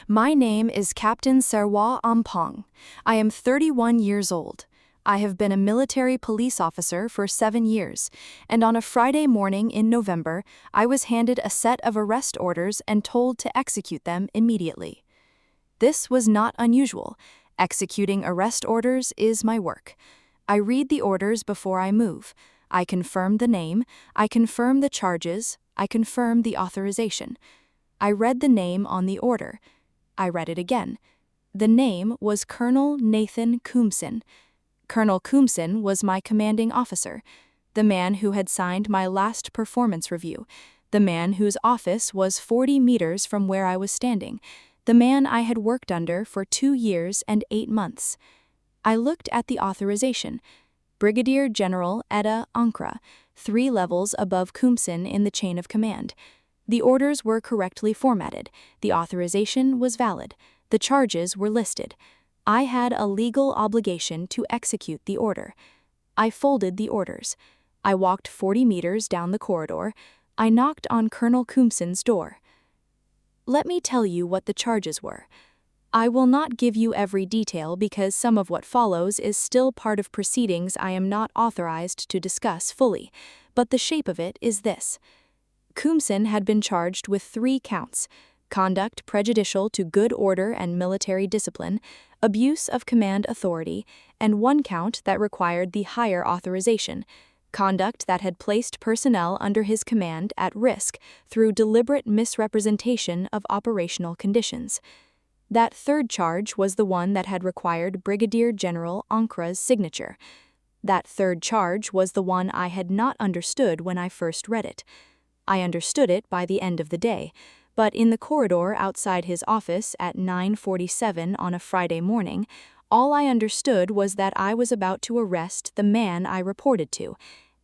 My name is Captain Serwaa Ampong. I am 31 years old. I have been a military police officer for 7 years, and on a Friday morning in November, I was handed a set of arrest orders and told to execute them immediately. This was not unusual. Executing arrest orders is my work. I read the orders before I move. I confirm the name, I confirm the charges, I confirm the authorization. I read the name on the order. I read it again. The name was Colonel Nathan Koomson. Colonel Koomson was my commanding officer, the man who had signed my last performance review, the man whose office was 40 meters from where I was standing, the man I had worked under for 2 years and 8 months. I looked at the authorization. Brigadier General Etta Ankra, 3 levels above Koomson in the chain of command. The orders were correctly formatted, the authorization was valid, the charges were listed. I had a legal obligation to execute the order. I folded the orders. I walked 40 meters down the corridor. I knocked on Colonel Koomson's door. Let me tell you what the charges were. I will not give you every detail because some of what follows is still part of proceedings I am not authorized to discuss fully, but the shape of it is this. Koomson had been charged with 3 counts: conduct prejudicial to good order and military discipline, abuse of command authority, and 1 count that required the higher authorization, conduct that had placed personnel under his command at risk through deliberate misrepresentation of operational conditions. That 3rd charge was the one that had required Brigadier General Ankra's signature. That 3rd charge was the one I had not understood when I first read it. I understood it by the end of the day, but in the corridor outside his office at 9:47 on a Friday morning, all I understood was that I was about to arrest the man I reported to,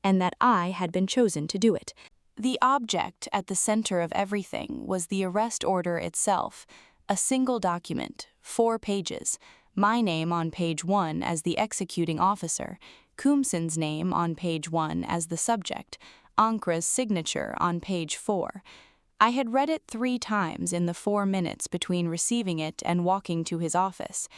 and that I had been chosen to do it. The object at the center of everything was the arrest order itself, a single document, 4 pages, my name on page 1 as the executing officer, Koomson's name on page 1 as the subject, Ankra's signature on page 4. I had read it 3 times in the 4 minutes between receiving it and walking to his office,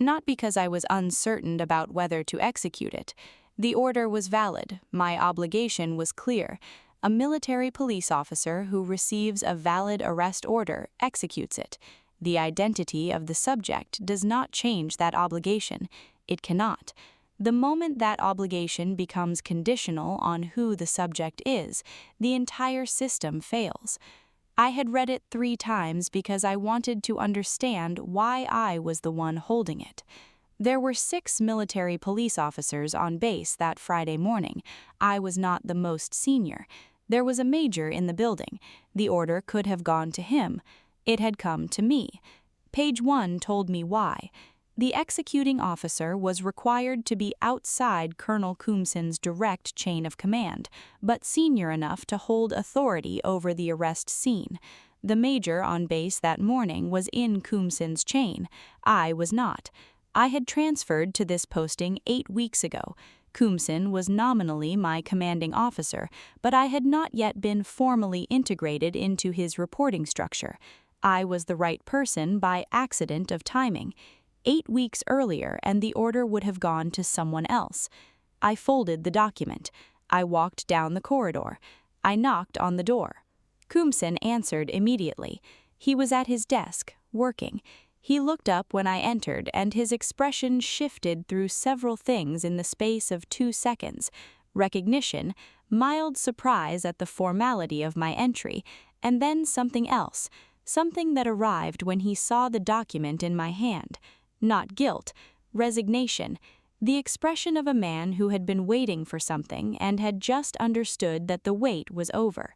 not because I was uncertain about whether to execute it. The order was valid, my obligation was clear. A military police officer who receives a valid arrest order executes it. The identity of the subject does not change that obligation. It cannot. The moment that obligation becomes conditional on who the subject is, the entire system fails. I had read it 3 times because I wanted to understand why I was the one holding it. There were 6 military police officers on base that Friday morning. I was not the most senior. There was a major in the building. The order could have gone to him. It had come to me. Page 1 told me why. The executing officer was required to be outside Colonel Koomson's direct chain of command, but senior enough to hold authority over the arrest scene. The major on base that morning was in Koomson's chain. I was not. I had transferred to this posting 8 weeks ago. Koomson was nominally my commanding officer, but I had not yet been formally integrated into his reporting structure. I was the right person by accident of timing. 8 weeks earlier, and the order would have gone to someone else. I folded the document. I walked down the corridor. I knocked on the door. Koomson answered immediately. He was at his desk, working. He looked up when I entered, and his expression shifted through several things in the space of 2 seconds. Recognition, mild surprise at the formality of my entry, and then something else, something that arrived when he saw the document in my hand. Not guilt, resignation, the expression of a man who had been waiting for something and had just understood that the wait was over.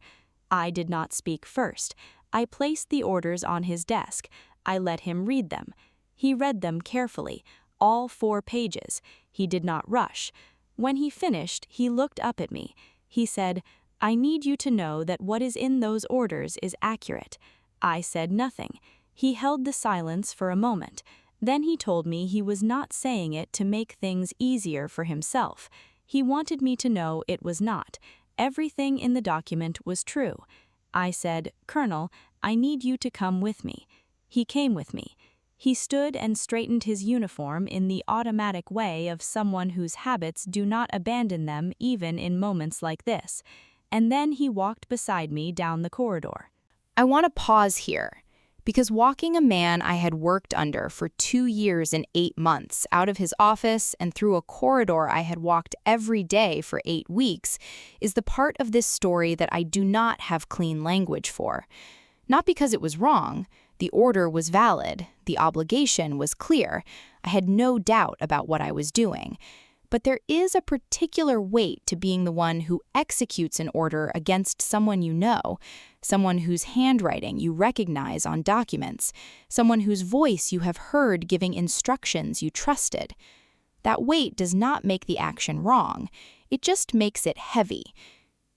I did not speak first. I placed the orders on his desk. I let him read them. He read them carefully, all 4 pages. He did not rush. When he finished, he looked up at me. He said, "I need you to know that what is in those orders is accurate." I said nothing. He held the silence for a moment. Then he told me he was not saying it to make things easier for himself. He wanted me to know it was not. Everything in the document was true. I said, "Colonel, I need you to come with me." He came with me. He stood and straightened his uniform in the automatic way of someone whose habits do not abandon them even in moments like this, and then he walked beside me down the corridor. I want to pause here, because walking a man I had worked under for 2 years and 8 months out of his office and through a corridor I had walked every day for 8 weeks is the part of this story that I do not have clean language for. Not because it was wrong. The order was valid. The obligation was clear. I had no doubt about what I was doing. But there is a particular weight to being the one who executes an order against someone you know, someone whose handwriting you recognize on documents, someone whose voice you have heard giving instructions you trusted. That weight does not make the action wrong. It just makes it heavy.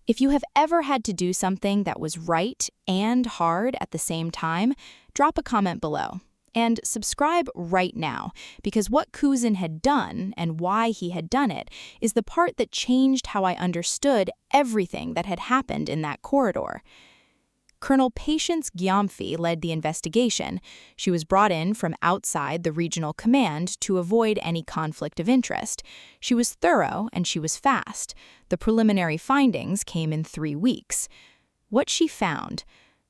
If you have ever had to do something that was right and hard at the same time, drop a comment below. And subscribe right now, because what Koomson had done and why he had done it is the part that changed how I understood everything that had happened in that corridor. Colonel Patience Gyamfi led the investigation. She was brought in from outside the regional command to avoid any conflict of interest. She was thorough and she was fast. The preliminary findings came in 3 weeks. What she found: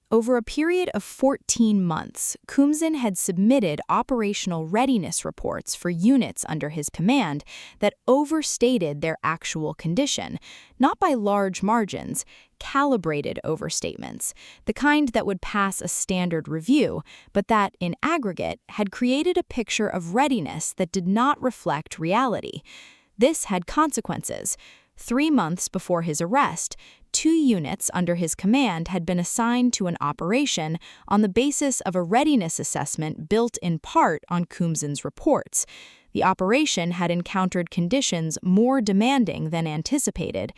over a period of 14 months, Koomson had submitted operational readiness reports for units under his command that overstated their actual condition, not by large margins, calibrated overstatements, the kind that would pass a standard review, but that, in aggregate, had created a picture of readiness that did not reflect reality. This had consequences. 3 months before his arrest, 2 units under his command had been assigned to an operation on the basis of a readiness assessment built in part on Koomson's reports. The operation had encountered conditions more demanding than anticipated.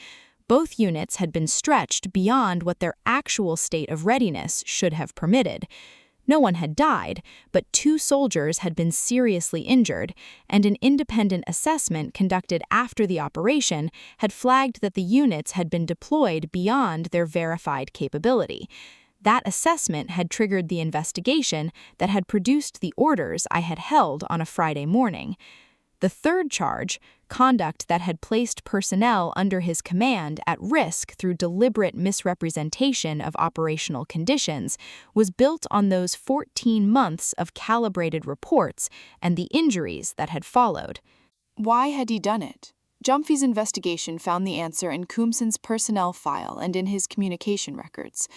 Both units had been stretched beyond what their actual state of readiness should have permitted. No one had died, but 2 soldiers had been seriously injured, and an independent assessment conducted after the operation had flagged that the units had been deployed beyond their verified capability. That assessment had triggered the investigation that had produced the orders I had held on a Friday morning. The third charge, conduct that had placed personnel under his command at risk through deliberate misrepresentation of operational conditions, was built on those 14 months of calibrated reports and the injuries that had followed. Why had he done it? Gyamfi's investigation found the answer in Koomson's personnel file and in his communication records.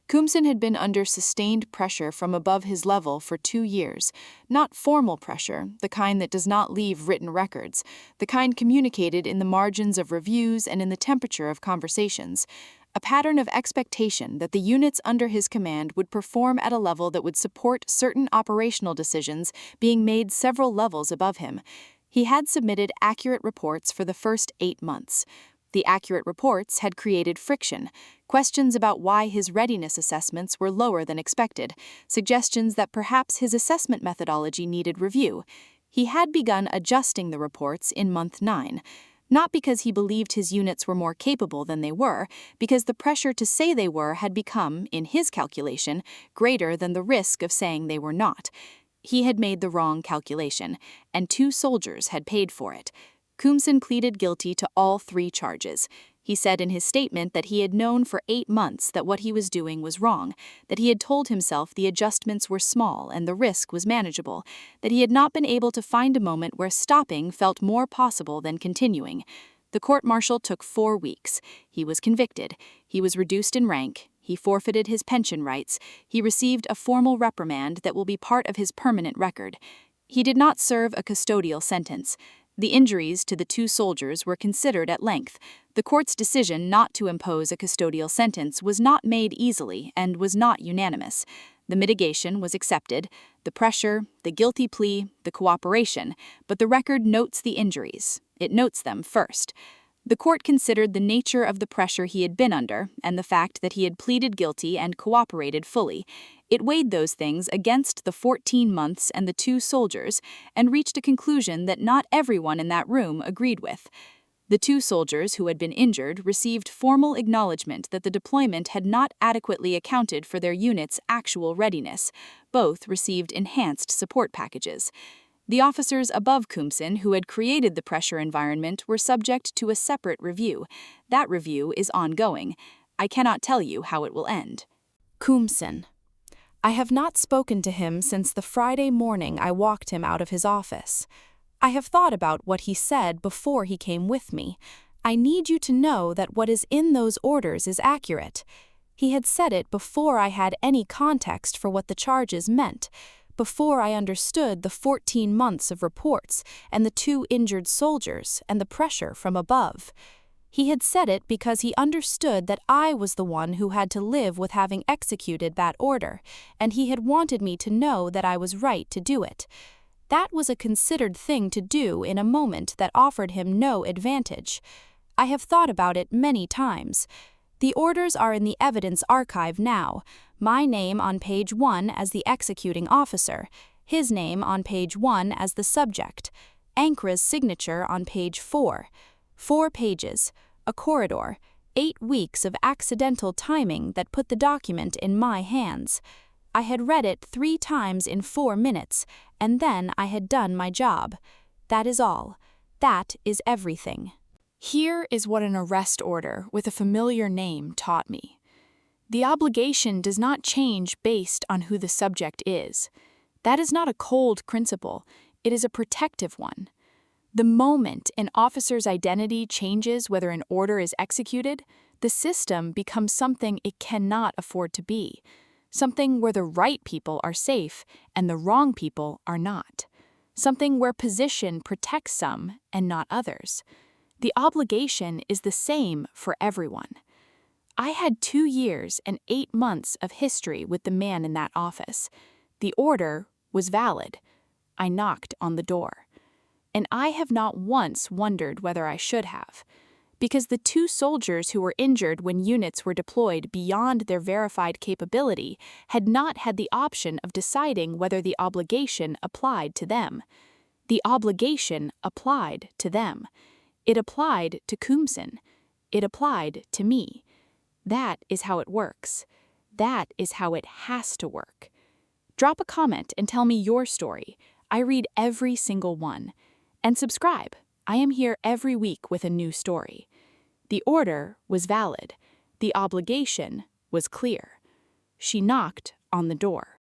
Koomson had been under sustained pressure from above his level for 2 years, not formal pressure, the kind that does not leave written records, the kind communicated in the margins of reviews and in the temperature of conversations, a pattern of expectation that the units under his command would perform at a level that would support certain operational decisions being made several levels above him. He had submitted accurate reports for the first 8 months. The accurate reports had created friction, questions about why his readiness assessments were lower than expected, suggestions that perhaps his assessment methodology needed review. He had begun adjusting the reports in month 9, not because he believed his units were more capable than they were, because the pressure to say they were had become, in his calculation, greater than the risk of saying they were not. He had made the wrong calculation, and 2 soldiers had paid for it. Koomson pleaded guilty to all 3 charges. He said in his statement that he had known for 8 months that what he was doing was wrong, that he had told himself the adjustments were small and the risk was manageable, that he had not been able to find a moment where stopping felt more possible than continuing. The court-martial took 4 weeks. He was convicted. He was reduced in rank. He forfeited his pension rights. He received a formal reprimand that will be part of his permanent record. He did not serve a custodial sentence. The injuries to the 2 soldiers were considered at length. The court's decision not to impose a custodial sentence was not made easily and was not unanimous. The mitigation was accepted, the pressure, the guilty plea, the cooperation, but the record notes the injuries. It notes them first. The court considered the nature of the pressure he had been under and the fact that he had pleaded guilty and cooperated fully. It weighed those things against the 14 months and the 2 soldiers and reached a conclusion that not everyone in that room agreed with. The 2 soldiers who had been injured received formal acknowledgement that the deployment had not adequately accounted for their unit's actual readiness. Both received enhanced support packages. The officers above Koomson who had created the pressure environment were subject to a separate review. That review is ongoing. I cannot tell you how it will end. Koomson. I have not spoken to him since the Friday morning I walked him out of his office. I have thought about what he said before he came with me. I need you to know that what is in those orders is accurate. He had said it before I had any context for what the charges meant, before I understood the 14 months of reports and the 2 injured soldiers and the pressure from above. He had said it because he understood that I was the one who had to live with having executed that order, and he had wanted me to know that I was right to do it. That was a considered thing to do in a moment that offered him no advantage. I have thought about it many times. The orders are in the evidence archive now, my name on page 1 as the executing officer, his name on page 1 as the subject, Ankra's signature on page 4. 4 pages, a corridor, 8 weeks of accidental timing that put the document in my hands. I had read it 3 times in 4 minutes, and then I had done my job. That is all. That is everything. Here is what an arrest order with a familiar name taught me. The obligation does not change based on who the subject is. That is not a cold principle, it is a protective one. The moment an officer's identity changes whether an order is executed, the system becomes something it cannot afford to be. Something where the right people are safe and the wrong people are not. Something where position protects some and not others. The obligation is the same for everyone. I had 2 years and 8 months of history with the man in that office. The order was valid. I knocked on the door. And I have not once wondered whether I should have. Because the 2 soldiers who were injured when units were deployed beyond their verified capability had not had the option of deciding whether the obligation applied to them. The obligation applied to them. It applied to Koomson. It applied to me. That is how it works. That is how it has to work. Drop a comment and tell me your story. I read every single one. And subscribe. I am here every week with a new story. The order was valid. The obligation was clear. She knocked on the door.